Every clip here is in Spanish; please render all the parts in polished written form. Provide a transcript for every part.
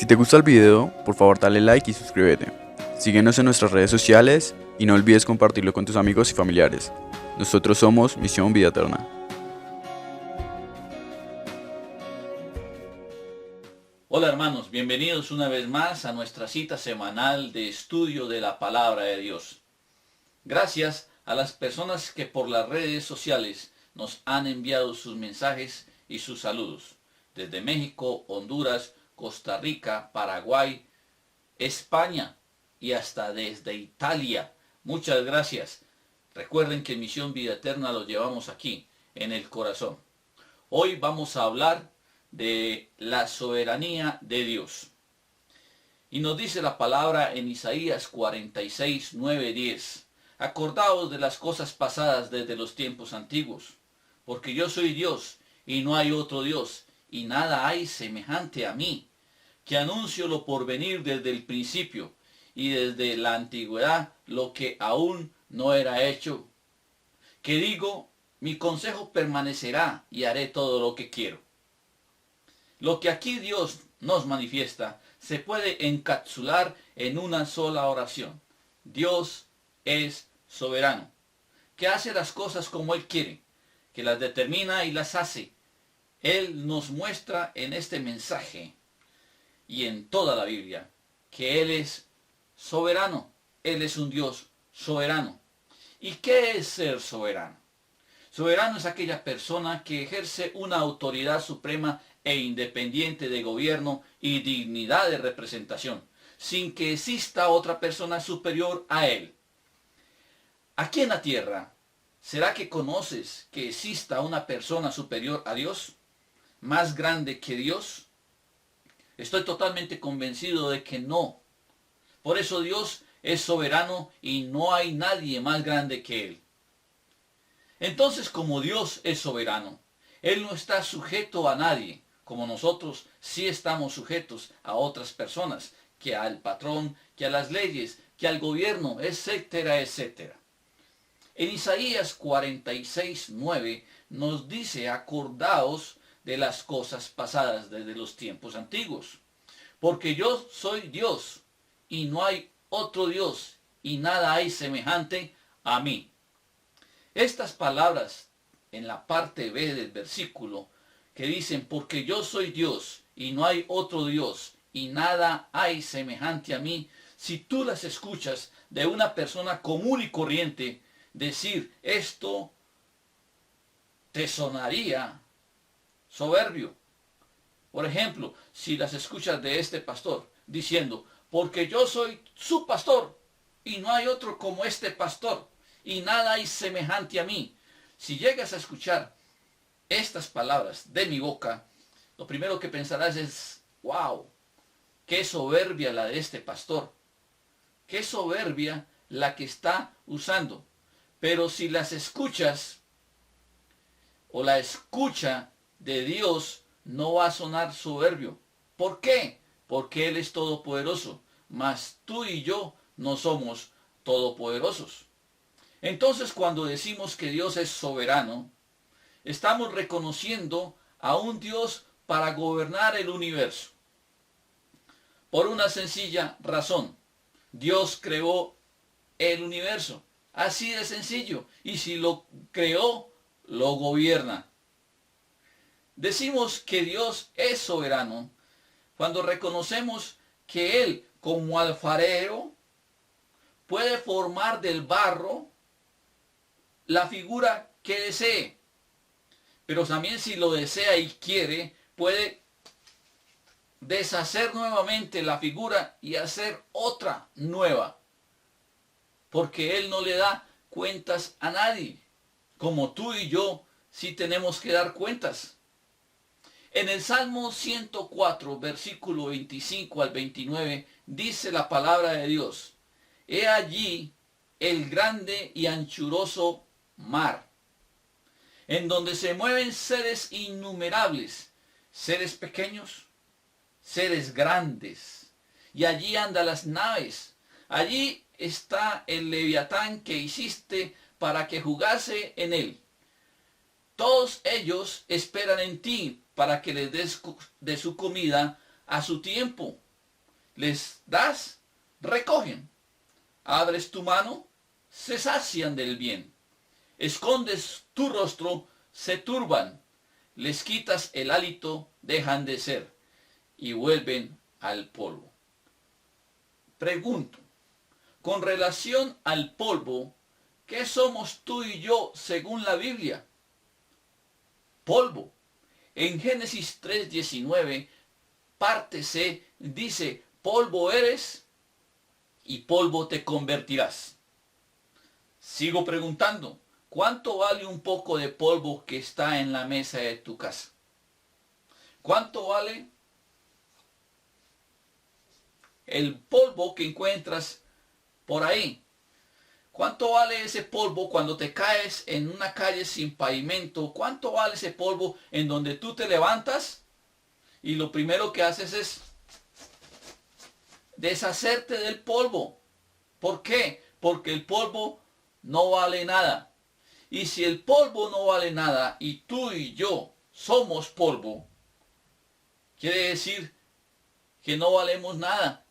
Si te gusta el video, por favor dale like y suscríbete. Síguenos en nuestras redes sociales y no olvides compartirlo con tus amigos y familiares. Nosotros somos Misión Vida Eterna. Hola hermanos, bienvenidos una vez más a nuestra cita semanal de estudio de la Palabra de Dios. Gracias a las personas que por las redes sociales nos han enviado sus mensajes y sus saludos. Desde México, Honduras, Costa Rica, Paraguay, España y hasta desde Italia. Muchas gracias. Recuerden que Misión Vida Eterna lo llevamos aquí, en el corazón. Hoy vamos a hablar de la soberanía de Dios. Y nos dice la palabra en Isaías 46, 9, 10. Acordaos de las cosas pasadas desde los tiempos antiguos, porque yo soy Dios y no hay otro Dios, y nada hay semejante a mí, que anuncio lo porvenir desde el principio, y desde la antigüedad lo que aún no era hecho. Que digo, mi consejo permanecerá y haré todo lo que quiero. Lo que aquí Dios nos manifiesta se puede encapsular en una sola oración. Dios es soberano, que hace las cosas como Él quiere, que las determina y las hace. Él nos muestra en este mensaje y en toda la Biblia que Él es soberano. Él es un Dios soberano. ¿Y qué es ser soberano? Soberano es aquella persona que ejerce una autoridad suprema e independiente de gobierno y dignidad de representación, sin que exista otra persona superior a él. Aquí en la tierra, ¿será que conoces que exista una persona superior a Dios? ¿Más grande que Dios? Estoy totalmente convencido de que no. Por eso Dios es soberano y no hay nadie más grande que Él. Entonces, como Dios es soberano, Él no está sujeto a nadie, como nosotros sí estamos sujetos a otras personas, que al patrón, que a las leyes, que al gobierno, etcétera, etcétera. En Isaías 46, 9 nos dice, acordaos de las cosas pasadas desde los tiempos antiguos, porque yo soy Dios y no hay otro Dios y nada hay semejante a mí. Estas palabras en la parte B del versículo que dicen, porque yo soy Dios y no hay otro Dios y nada hay semejante a mí, si tú las escuchas de una persona común y corriente decir esto, te sonaría soberbio. Por ejemplo, si las escuchas de este pastor diciendo, porque yo soy su pastor y no hay otro como este pastor, y nada hay semejante a mí. Si llegas a escuchar estas palabras de mi boca, lo primero que pensarás es, wow, qué soberbia la de este pastor, qué soberbia la que está usando. Pero si las escuchas o la escucha de Dios, no va a sonar soberbio. ¿Por qué? Porque Él es todopoderoso, mas tú y yo no somos todopoderosos. Entonces, cuando decimos que Dios es soberano, estamos reconociendo a un Dios para gobernar el universo. Por una sencilla razón, Dios creó el universo. Así de sencillo. Y si lo creó, lo gobierna. Decimos que Dios es soberano cuando reconocemos que Él, como alfarero, puede formar del barro la figura que desee. Pero también si lo desea y quiere, puede deshacer nuevamente la figura y hacer otra nueva. Porque Él no le da cuentas a nadie. Como tú y yo sí tenemos que dar cuentas. En el Salmo 104, versículo 25 al 29, dice la palabra de Dios, he allí el grande y anchuroso mar, en donde se mueven seres innumerables, seres pequeños, seres grandes, y allí andan las naves, allí está el leviatán que hiciste para que jugase en él. Todos ellos esperan en ti para que les des de su comida a su tiempo, les das, recogen. Abres tu mano, se sacian del bien. Escondes tu rostro, se turban. Les quitas el hálito, dejan de ser y vuelven al polvo. Pregunto, con relación al polvo, ¿qué somos tú y yo según la Biblia? Polvo. En Génesis 3:19, parte C, dice, polvo eres y polvo te convertirás. Sigo preguntando, ¿cuánto vale un poco de polvo que está en la mesa de tu casa? ¿Cuánto vale el polvo que encuentras por ahí? ¿Cuánto vale ese polvo cuando te caes en una calle sin pavimento? ¿Cuánto vale ese polvo en donde tú te levantas y lo primero que haces es deshacerte del polvo? ¿Por qué? Porque el polvo no vale nada. Y si el polvo no vale nada y tú y yo somos polvo, quiere decir que no valemos nada.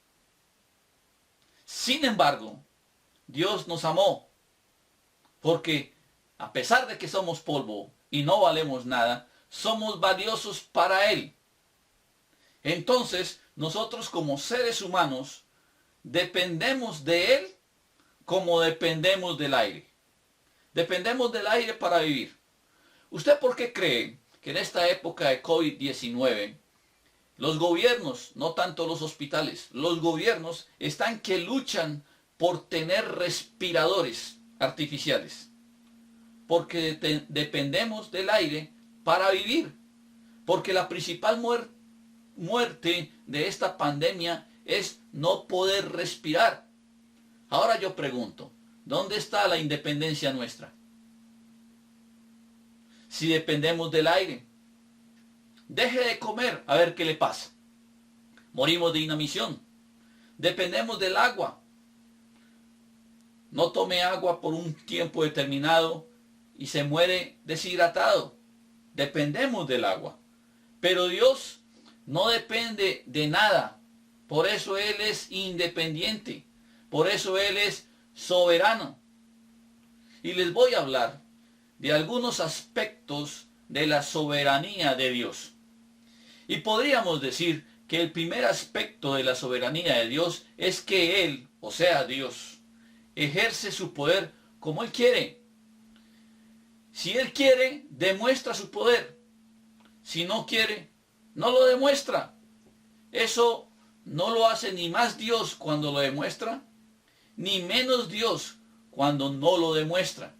Sin embargo, Dios nos amó, porque a pesar de que somos polvo y no valemos nada, somos valiosos para Él. Entonces, nosotros como seres humanos dependemos de Él como dependemos del aire. Dependemos del aire para vivir. ¿Usted por qué cree que en esta época de COVID-19 los gobiernos, no tanto los hospitales, los gobiernos están que luchan por tener respiradores artificiales? Porque dependemos del aire para vivir. Porque la principal muerte de esta pandemia es no poder respirar. Ahora yo pregunto, ¿dónde está la independencia nuestra? Si dependemos del aire. Deje de comer, a ver qué le pasa. Morimos de inanición. Dependemos del agua. No tome agua por un tiempo determinado y se muere deshidratado. Dependemos del agua. Pero Dios no depende de nada. Por eso Él es independiente. Por eso Él es soberano. Y les voy a hablar de algunos aspectos de la soberanía de Dios. Y podríamos decir que el primer aspecto de la soberanía de Dios es que Él, o sea Dios, ejerce su poder como Él quiere. Si Él quiere, demuestra su poder. Si no quiere, no lo demuestra. Eso no lo hace ni más Dios cuando lo demuestra, ni menos Dios cuando no lo demuestra.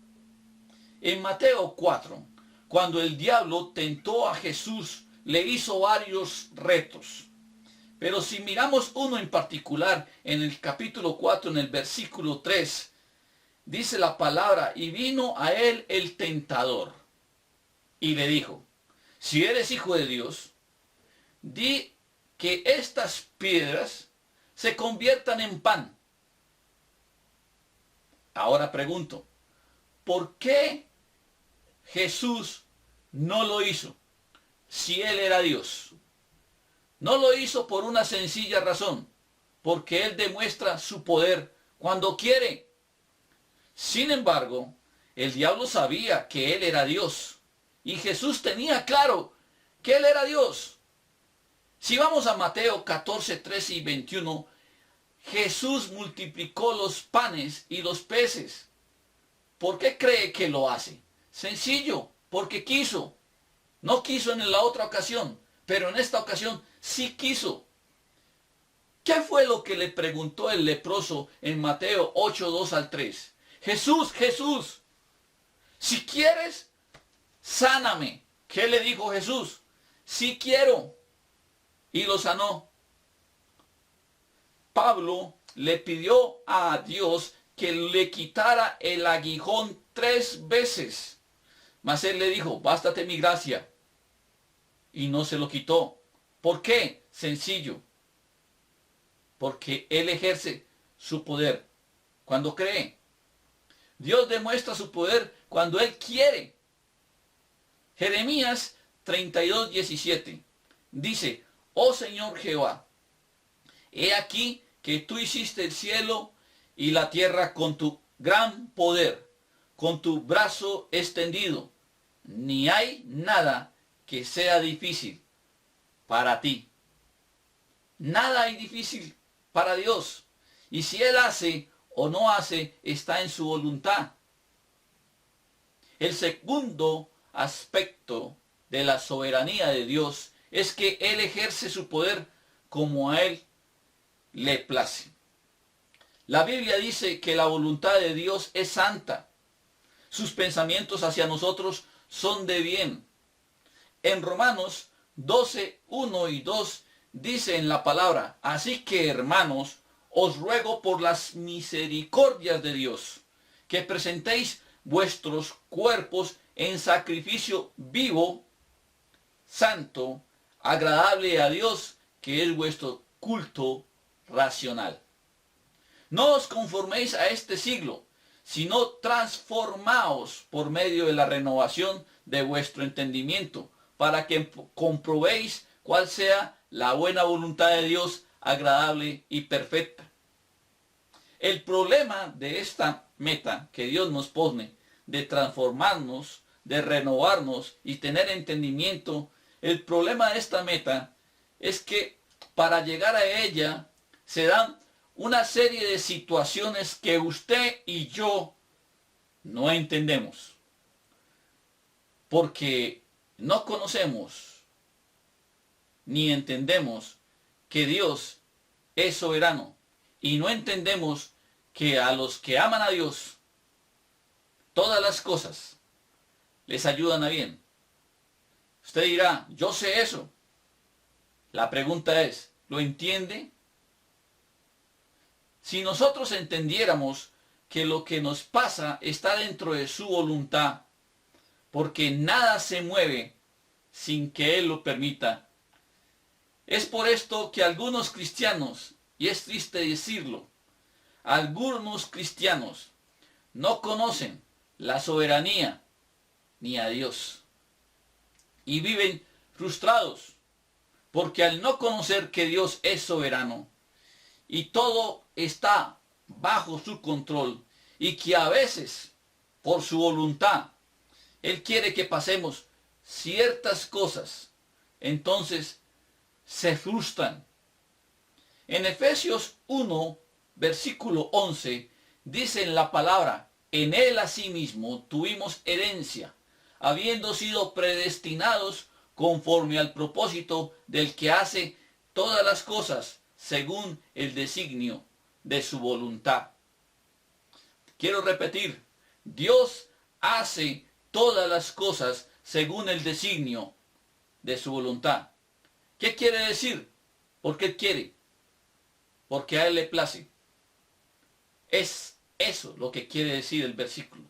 En Mateo 4, cuando el diablo tentó a Jesús, le hizo varios retos. Pero si miramos uno en particular, en el capítulo 4, en el versículo 3, dice la palabra, y vino a él el tentador, y le dijo, si eres hijo de Dios, di que estas piedras se conviertan en pan. Ahora pregunto, ¿por qué Jesús no lo hizo si Él era Dios? No lo hizo por una sencilla razón, porque Él demuestra su poder cuando quiere. Sin embargo, el diablo sabía que Él era Dios, y Jesús tenía claro que Él era Dios. Si vamos a Mateo 14, 13 y 21, Jesús multiplicó los panes y los peces. ¿Por qué cree que lo hace? Sencillo, porque quiso. No quiso en la otra ocasión, pero en esta ocasión sí quiso. ¿Qué fue lo que le preguntó el leproso en Mateo 8, 2 al 3? Jesús, Jesús, si quieres, sáname. ¿Qué le dijo Jesús? Sí quiero. Y lo sanó. Pablo le pidió a Dios que le quitara el aguijón 3 veces. Mas él le dijo, bástate mi gracia. Y no se lo quitó. ¿Por qué? Sencillo. Porque él ejerce su poder cuando cree. Dios demuestra su poder cuando él quiere. Jeremías 32, 17 dice, oh Señor Jehová, He aquí que tú hiciste el cielo y la tierra con tu gran poder, con tu brazo extendido. Ni hay nada que sea difícil para ti. Nada hay difícil para Dios. Y si Él hace o no hace, está en su voluntad. El segundo aspecto de la soberanía de Dios es que Él ejerce su poder como a Él le place. La Biblia dice que la voluntad de Dios es santa. Sus pensamientos hacia nosotros son de bien. En Romanos 12, 1 y 2 dice en la palabra: así que, hermanos, os ruego por las misericordias de Dios, que presentéis vuestros cuerpos en sacrificio vivo, santo, agradable a Dios, que es vuestro culto racional. No os conforméis a este siglo, sino transformaos por medio de la renovación de vuestro entendimiento, para que comprobéis cuál sea la buena voluntad de Dios, agradable y perfecta. El problema de esta meta que Dios nos pone, de transformarnos, de renovarnos y tener entendimiento, el problema de esta meta es que para llegar a ella se dan una serie de situaciones que usted y yo no entendemos, porque no conocemos ni entendemos que Dios es soberano, y no entendemos que a los que aman a Dios todas las cosas les ayudan a bien. Usted dirá: yo sé eso. La pregunta es, ¿lo entiende? Si nosotros entendiéramos que lo que nos pasa está dentro de su voluntad, porque nada se mueve sin que Él lo permita. Es por esto que algunos cristianos, y es triste decirlo, algunos cristianos no conocen la soberanía ni a Dios y viven frustrados, porque al no conocer que Dios es soberano y todo está bajo su control, y que a veces por su voluntad Él quiere que pasemos ciertas cosas, entonces se frustran. En Efesios 1, versículo 11, dice en la palabra: en Él asimismo tuvimos herencia, habiendo sido predestinados conforme al propósito del que hace todas las cosas según el designio de su voluntad. Quiero repetir: Dios hace todas las cosas según el designio de su voluntad. ¿Qué quiere decir? ¿Por qué quiere? Porque a Él le place. Es eso lo que quiere decir el versículo.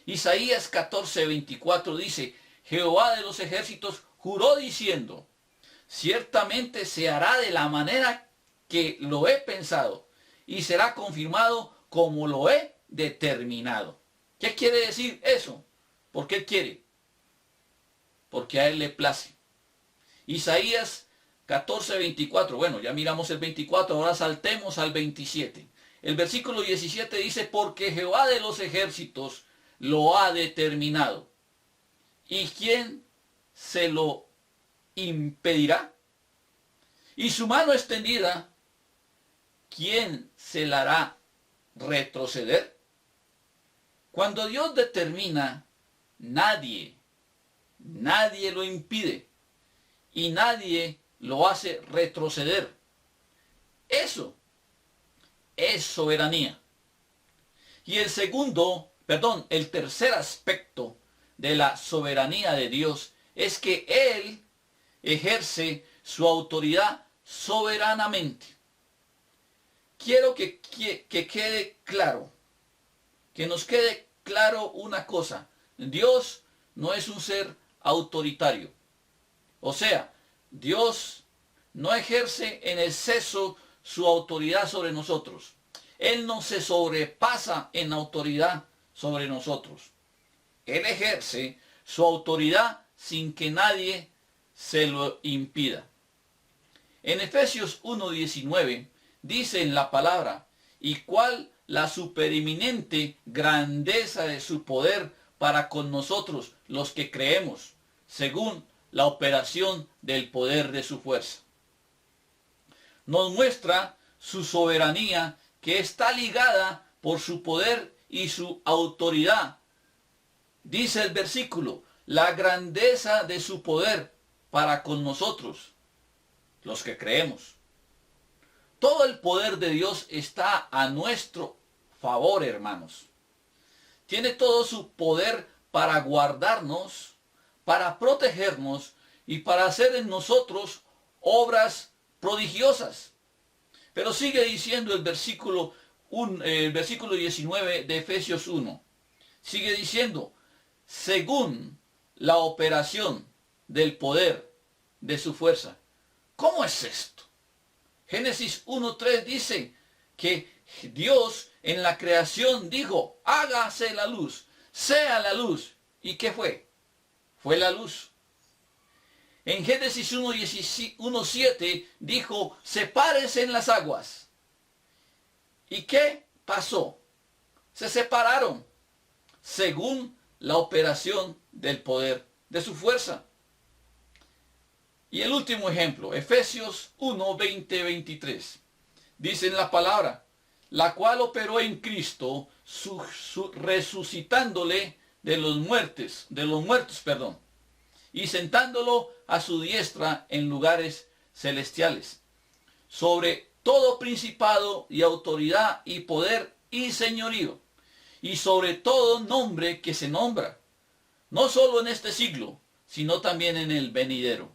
Isaías 14, 24 dice: Jehová de los ejércitos juró diciendo: ciertamente se hará de la manera que lo he pensado, y será confirmado como lo he determinado. ¿Qué quiere decir eso? ¿Por qué Él quiere? Porque a Él le place. Isaías 14, 24. Bueno, ya miramos el 24, ahora saltemos al 27. El versículo 17 dice: porque Jehová de los ejércitos lo ha determinado. ¿Y quién se lo impedirá? Y su mano extendida, ¿quién se la hará retroceder? Cuando Dios determina, nadie lo impide y nadie lo hace retroceder. Eso es soberanía. Y el tercer aspecto de la soberanía de Dios es que Él ejerce su autoridad soberanamente. Quiero que quede claro, que nos quede claro una cosa: Dios no es un ser autoritario. O sea, Dios no ejerce en exceso su autoridad sobre nosotros. Él no se sobrepasa en autoridad sobre nosotros. Él ejerce su autoridad sin que nadie se lo impida. En Efesios 1:19 dice en la palabra y cuál la supereminente grandeza de su poder para con nosotros los que creemos, según la operación del poder de su fuerza. Nos muestra su soberanía que está ligada por su poder y su autoridad. Dice el versículo, la grandeza de su poder para con nosotros, los que creemos. Todo el poder de Dios está a nuestro favor, hermanos. Tiene todo su poder para guardarnos, para protegernos y para hacer en nosotros obras prodigiosas. Pero sigue diciendo el versículo 19 de Efesios 1. Sigue diciendo, según la operación del poder de su fuerza. ¿Cómo es esto? Génesis 1:3 dice que Dios en la creación dijo, hágase la luz, sea la luz. ¿Y qué fue? Fue la luz. En Génesis 1:7 dijo, sepárense en las aguas. ¿Y qué pasó? Se separaron según la operación del poder de su fuerza. Y el último ejemplo, Efesios 1:20-23. Dice en la palabra, la cual operó en Cristo, resucitándole de los muertos, y sentándolo a su diestra en lugares celestiales, sobre todo principado y autoridad y poder y señorío, y sobre todo nombre que se nombra, no solo en este siglo, sino también en el venidero.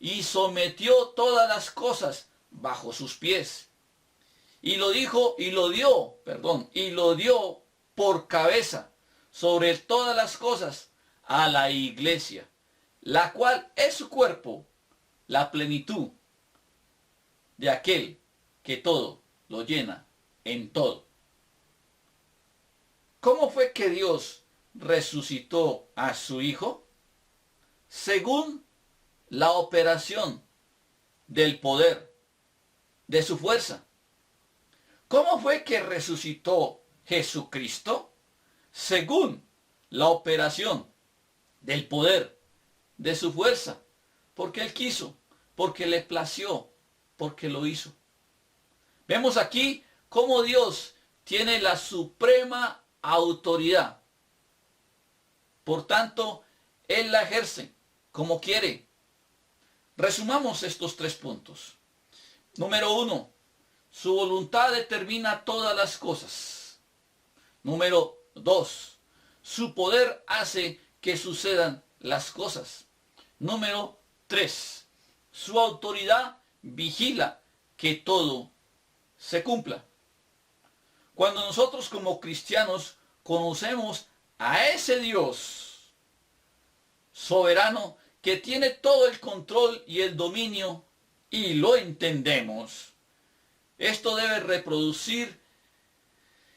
Y sometió todas las cosas bajo sus pies. Y lo dio por cabeza sobre todas las cosas a la iglesia, la cual es su cuerpo, la plenitud de aquel que todo lo llena en todo. ¿Cómo fue que Dios resucitó a su Hijo? Según la operación del poder de su fuerza. ¿Cómo fue que resucitó Jesucristo? Según la operación del poder de su fuerza. Porque Él quiso, porque le plació, porque lo hizo. Vemos aquí cómo Dios tiene la suprema autoridad. Por tanto, Él la ejerce como quiere. Resumamos estos 3 puntos. Número 1, su voluntad determina todas las cosas. Número 2, su poder hace que sucedan las cosas. Número 3, su autoridad vigila que todo se cumpla. Cuando nosotros como cristianos conocemos a ese Dios soberano que tiene todo el control y el dominio y lo entendemos, esto debe reproducir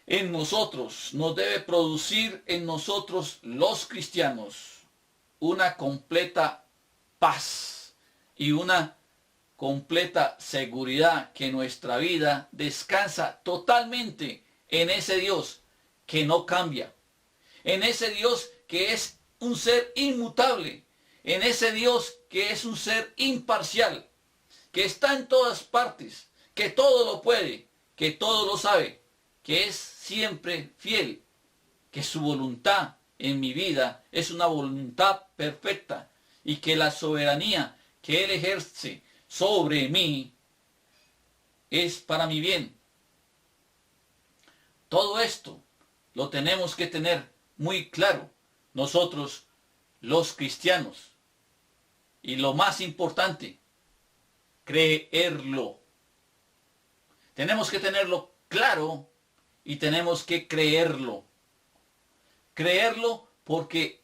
en nosotros, nos debe producir en nosotros los cristianos una completa paz y una completa seguridad que nuestra vida descansa totalmente en ese Dios que no cambia, en ese Dios que es un ser inmutable, en ese Dios que es un ser imparcial, que está en todas partes, que todo lo puede, que todo lo sabe, que es siempre fiel, que su voluntad en mi vida es una voluntad perfecta y que la soberanía que Él ejerce sobre mí es para mi bien. Todo esto lo tenemos que tener muy claro nosotros los cristianos. Y lo más importante, creerlo. Tenemos que tenerlo claro y tenemos que creerlo. Creerlo porque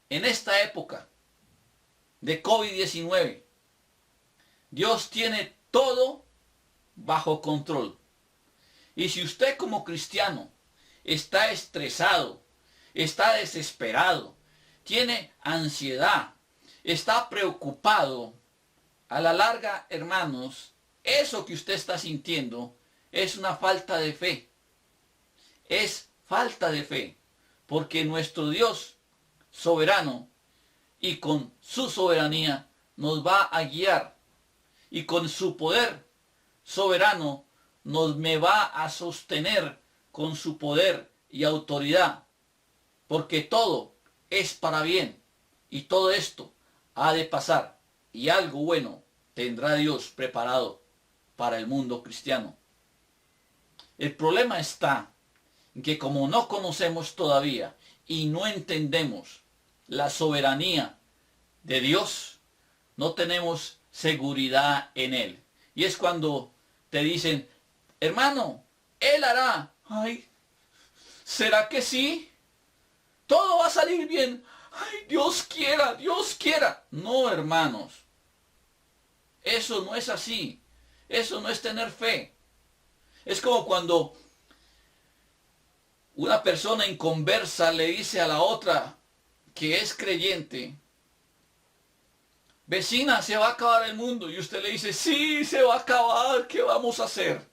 en esta época de COVID-19, Dios tiene todo bajo control. Y si usted como cristiano está estresado, está desesperado, tiene ansiedad, está preocupado, a la larga, hermanos, eso que usted está sintiendo es una falta de fe. Es falta de fe, porque nuestro Dios soberano y con su soberanía nos va a guiar, y con su poder soberano me va a sostener con su poder y autoridad, porque todo es para bien, y todo esto ha de pasar, y algo bueno tendrá Dios preparado para el mundo cristiano. El problema está en que como no conocemos todavía y no entendemos la soberanía de Dios, no tenemos seguridad en Él. Y es cuando te dicen, hermano, Él hará. Ay, ¿será que sí? Todo va a salir bien. Ay, Dios quiera, Dios quiera. No, hermanos. Eso no es así. Eso no es tener fe. Es como cuando una persona inconversa le dice a la otra que es creyente, vecina, se va a acabar el mundo. Y usted le dice, sí, se va a acabar, ¿qué vamos a hacer?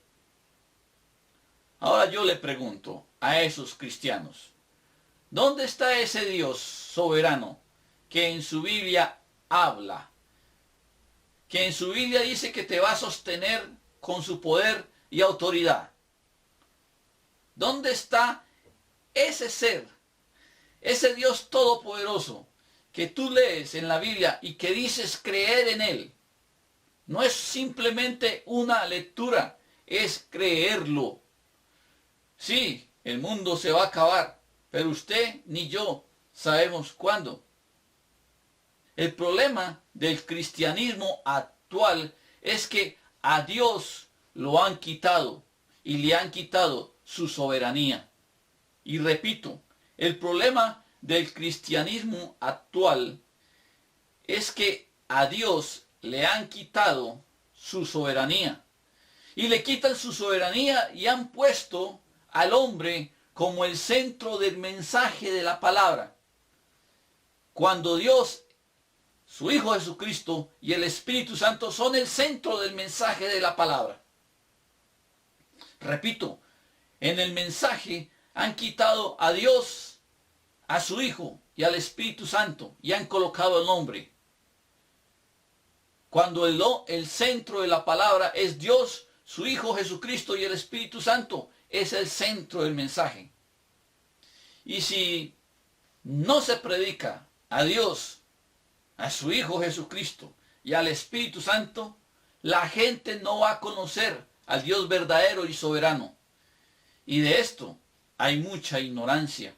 Ahora yo le pregunto a esos cristianos, ¿dónde está ese Dios soberano que en su Biblia habla? Que en su Biblia dice que te va a sostener con su poder y autoridad. ¿Dónde está ese ser, ese Dios todopoderoso que tú lees en la Biblia y que dices creer en Él? No es simplemente una lectura, es creerlo. Sí, el mundo se va a acabar, pero usted ni yo sabemos cuándo. El problema del cristianismo actual es que a Dios lo han quitado y le han quitado su soberanía. Y repito, el problema del cristianismo actual es que a Dios le han quitado su soberanía. Y le quitan su soberanía y han puesto al hombre como el centro del mensaje de la palabra. Cuando Dios, su Hijo Jesucristo y el Espíritu Santo son el centro del mensaje de la palabra. Repito, en el mensaje han quitado a Dios, a su Hijo y al Espíritu Santo y han colocado el hombre. Cuando el centro de la palabra es Dios, su Hijo Jesucristo y el Espíritu Santo, es el centro del mensaje. Y si no se predica a Dios, a su Hijo Jesucristo y al Espíritu Santo, la gente no va a conocer al Dios verdadero y soberano. Y de esto hay mucha ignorancia.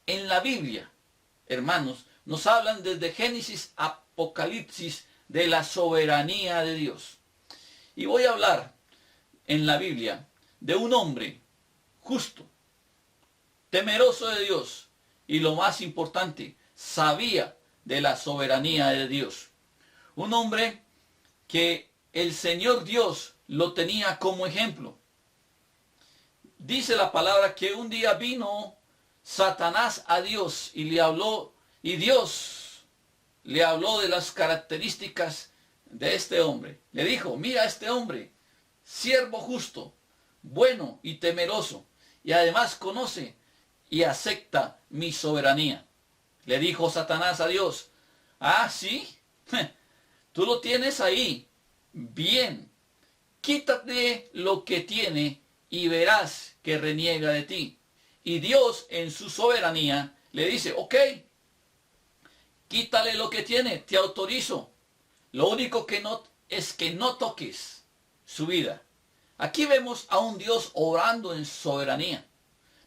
En la Biblia, hermanos, nos hablan desde Génesis a Apocalipsis de la soberanía de Dios. Y voy a hablar en la Biblia de un hombre justo, temeroso de Dios y lo más importante, sabía de la soberanía de Dios. Un hombre que el Señor Dios lo tenía como ejemplo. Dice la palabra que un día vino Satanás a Dios y le habló, y Dios le habló de las características de este hombre. Le dijo, mira este hombre, siervo justo, bueno y temeroso, y además conoce y acepta mi soberanía. Le dijo Satanás a Dios, ah, sí, tú lo tienes ahí, bien, quítate lo que tiene y verás que reniega de ti. Y Dios en su soberanía le dice, ok, quítale lo que tiene, te autorizo. Lo único que no es que no toques su vida. Aquí vemos a un Dios obrando en soberanía,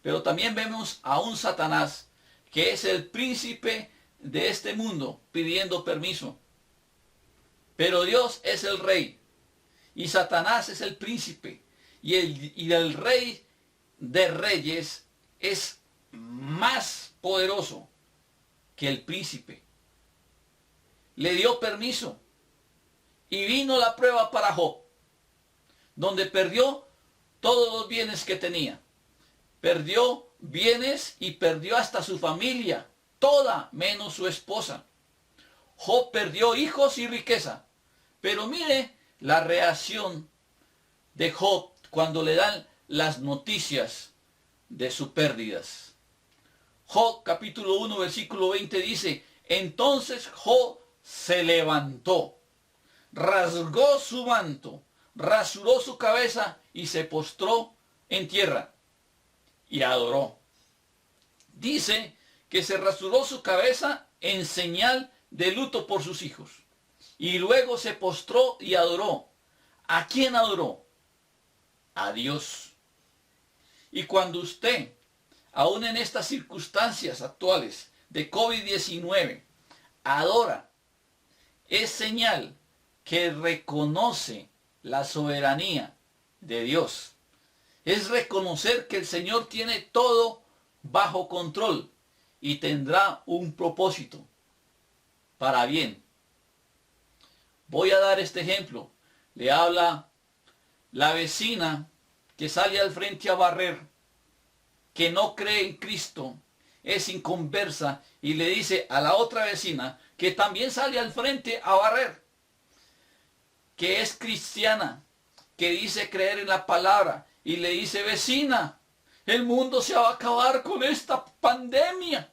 pero también vemos a un Satanás que es el príncipe de este mundo pidiendo permiso. Pero Dios es el rey y Satanás es el príncipe y el rey de reyes es más poderoso que el príncipe. Le dio permiso y vino la prueba para Job, donde perdió todos los bienes que tenía. Perdió bienes y perdió hasta su familia, toda menos su esposa. Job perdió hijos y riqueza. Pero mire la reacción de Job cuando le dan las noticias de sus pérdidas. Job capítulo 1 versículo 20 dice, entonces Job se levantó, rasgó su manto, rasuró su cabeza y se postró en tierra y adoró. Dice que se rasuró su cabeza en señal de luto por sus hijos. Y luego se postró y adoró. ¿A quién adoró? A Dios. Y cuando usted, aún en estas circunstancias actuales de COVID-19, adora, es señal que reconoce la soberanía de Dios. Es reconocer que el Señor tiene todo bajo control y tendrá un propósito para bien. Voy a dar este ejemplo. Le habla la vecina que sale al frente a barrer, que no cree en Cristo, es inconversa, y le dice a la otra vecina que también sale al frente a barrer, que es cristiana, que dice creer en la palabra, y le dice, vecina, el mundo se va a acabar con esta pandemia.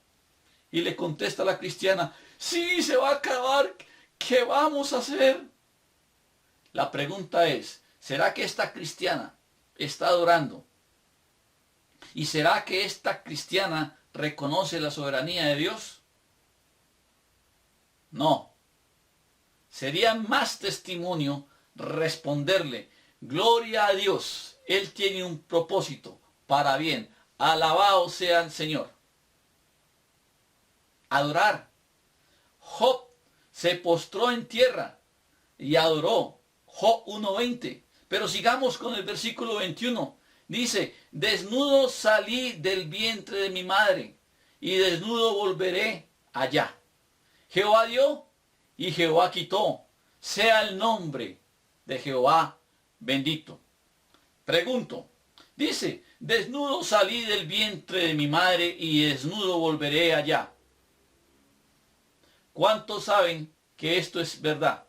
Y le contesta la cristiana, sí, se va a acabar, ¿qué vamos a hacer? La pregunta es, ¿será que esta cristiana está adorando? ¿Y será que esta cristiana reconoce la soberanía de Dios? No. Sería más testimonio responderle, gloria a Dios, Él tiene un propósito para bien, alabado sea el Señor. Adorar. Job se postró en tierra y adoró. Job 1:20. Pero sigamos con el versículo 21. Dice, desnudo salí del vientre de mi madre y desnudo volveré allá. Jehová dio y Jehová quitó. Sea el nombre de Jehová bendito. Pregunto, dice, desnudo salí del vientre de mi madre y desnudo volveré allá. ¿Cuántos saben que esto es verdad?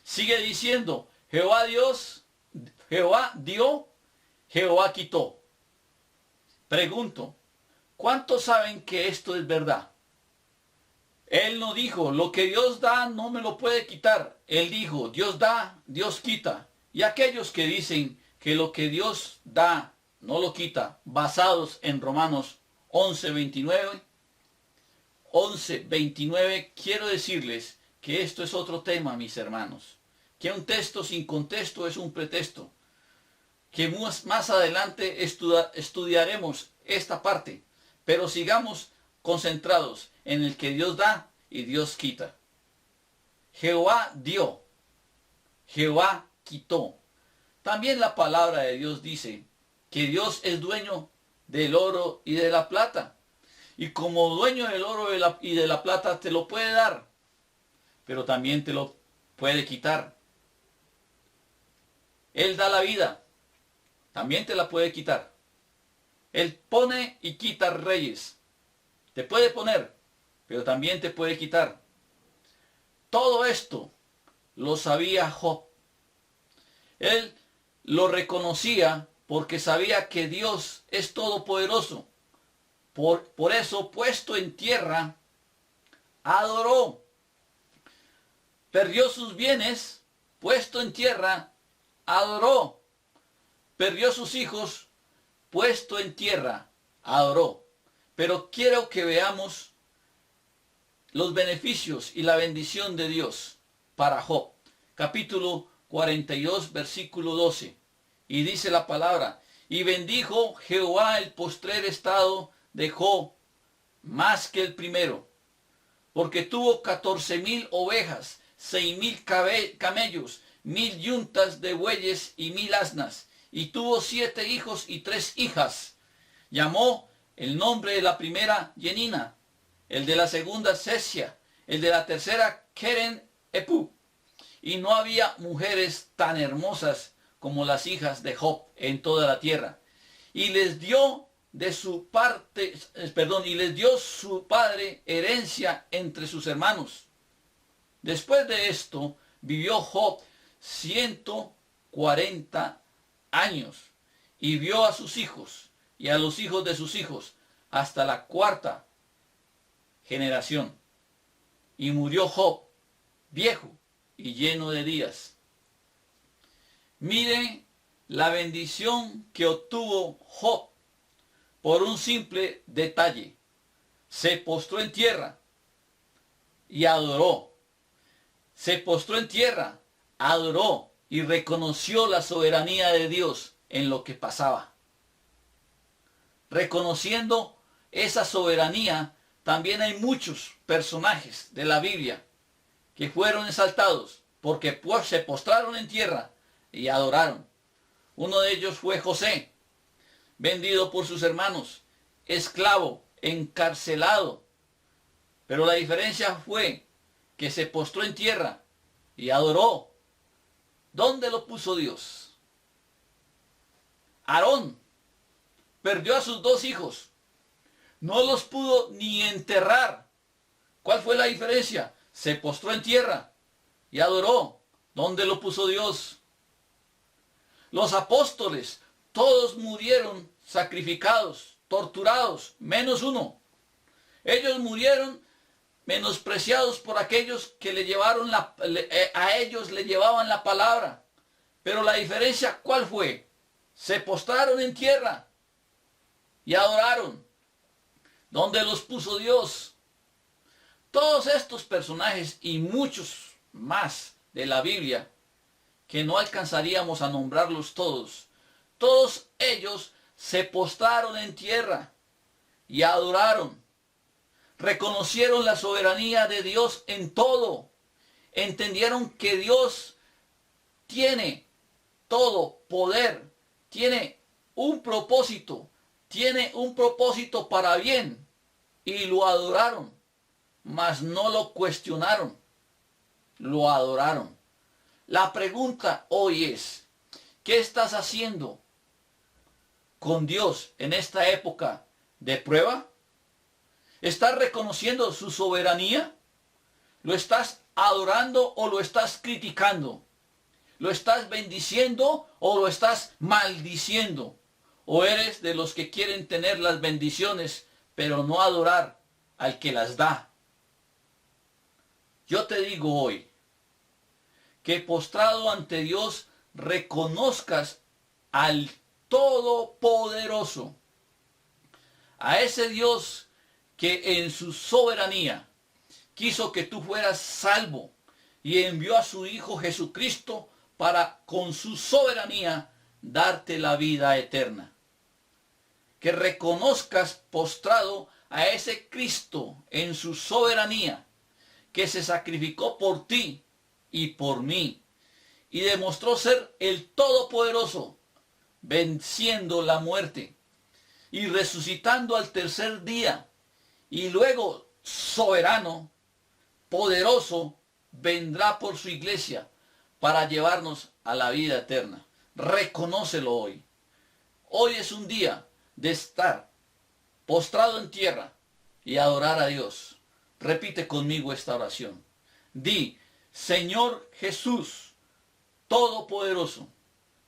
Sigue diciendo, Jehová Dios, Jehová dio, Jehová quitó. Pregunto, ¿cuántos saben que esto es verdad? Él no dijo, lo que Dios da no me lo puede quitar. Él dijo, Dios da, Dios quita. Y aquellos que dicen que lo que Dios da no lo quita, basados en Romanos 11:29, quiero decirles que esto es otro tema, mis hermanos. Que un texto sin contexto es un pretexto. Que más adelante estudiaremos esta parte. Pero sigamos concentrados en el que Dios da y Dios quita. Jehová dio, Jehová quitó. También la palabra de Dios dice que Dios es dueño del oro y de la plata. Y como dueño del oro y de la plata te lo puede dar, pero también te lo puede quitar. Él da la vida, también te la puede quitar. Él pone y quita reyes. Te puede poner, pero también te puede quitar. Todo esto lo sabía Job. Él lo reconocía porque sabía que Dios es todopoderoso. Por eso, puesto en tierra, adoró. Perdió sus bienes, puesto en tierra, adoró. Perdió sus hijos, puesto en tierra, adoró. Pero quiero que veamos los beneficios y la bendición de Dios para Job. Capítulo 42, versículo 12. Y dice la palabra, y bendijo Jehová el postrer estado de Job más que el primero, porque tuvo 14,000 ovejas, 6,000 camellos, 1,000 yuntas de bueyes y 1,000 asnas, y tuvo 7 hijos y 3 hijas. Llamó el nombre de la primera Yenina, el de la segunda Sesia, el de la tercera Keren Epu. Y no había mujeres tan hermosas como las hijas de Job en toda la tierra. Y les dio su padre herencia entre sus hermanos. Después de esto vivió Job 40 años y vio a sus hijos y a los hijos de sus hijos hasta la cuarta generación. Y murió Job, viejo y lleno de días. Miren la bendición que obtuvo Job por un simple detalle. Se postró en tierra y adoró. Se postró en tierra, adoró y reconoció la soberanía de Dios en lo que pasaba. Reconociendo esa soberanía, también hay muchos personajes de la Biblia que fueron exaltados porque se postraron en tierra y adoraron. Uno de ellos fue José, vendido por sus hermanos, esclavo, encarcelado. Pero la diferencia fue que se postró en tierra y adoró. ¿Dónde lo puso Dios? Aarón perdió a sus 2 hijos. No los pudo ni enterrar. ¿Cuál fue la diferencia? Se postró en tierra y adoró. ¿Dónde lo puso Dios? Los apóstoles, todos murieron sacrificados, torturados, menos uno. Ellos murieron menospreciados por aquellos que a ellos le llevaban la palabra. Pero la diferencia, ¿cuál fue? Se postraron en tierra y adoraron. ¿Dónde los puso Dios? Todos estos personajes y muchos más de la Biblia, que no alcanzaríamos a nombrarlos todos, todos ellos se postraron en tierra y adoraron. Reconocieron la soberanía de Dios en todo. Entendieron que Dios tiene todo poder, tiene un propósito para bien, y lo adoraron, mas no lo cuestionaron, lo adoraron. La pregunta hoy es, ¿qué estás haciendo con Dios en esta época de prueba? ¿Estás reconociendo su soberanía? ¿Lo estás adorando o lo estás criticando? ¿Lo estás bendiciendo o lo estás maldiciendo? ¿O eres de los que quieren tener las bendiciones pero no adorar al que las da? Yo te digo hoy que postrado ante Dios reconozcas al Todopoderoso, a ese Dios que en su soberanía quiso que tú fueras salvo y envió a su Hijo Jesucristo para con su soberanía darte la vida eterna. Que reconozcas postrado a ese Cristo en su soberanía, que se sacrificó por ti y por mí, y demostró ser el Todopoderoso, venciendo la muerte y resucitando al tercer día, y luego soberano, poderoso, vendrá por su iglesia para llevarnos a la vida eterna. Reconócelo hoy. Hoy es un día de estar postrado en tierra y adorar a Dios. Repite conmigo esta oración. Di: Señor Jesús Todopoderoso,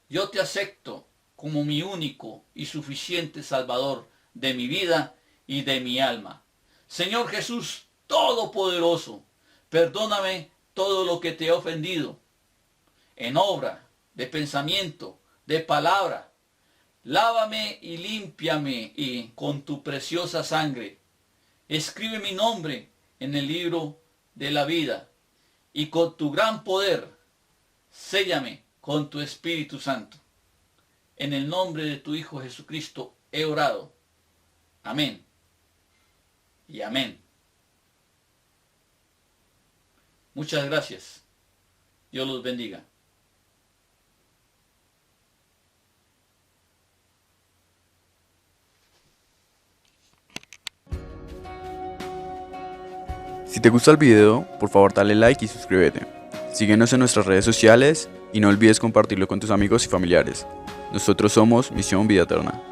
yo te acepto como mi único y suficiente Salvador de mi vida y de mi alma. Señor Jesús Todopoderoso, perdóname todo lo que te he ofendido, en obra, de pensamiento, de palabra. Lávame y límpiame con tu preciosa sangre. Escribe mi nombre en el libro de la vida, y con tu gran poder, séllame con tu Espíritu Santo. En el nombre de tu Hijo Jesucristo he orado. Amén y amén. Muchas gracias. Dios los bendiga. Si te gusta el video, por favor dale like y suscríbete. Síguenos en nuestras redes sociales y no olvides compartirlo con tus amigos y familiares. Nosotros somos Misión Vida Eterna.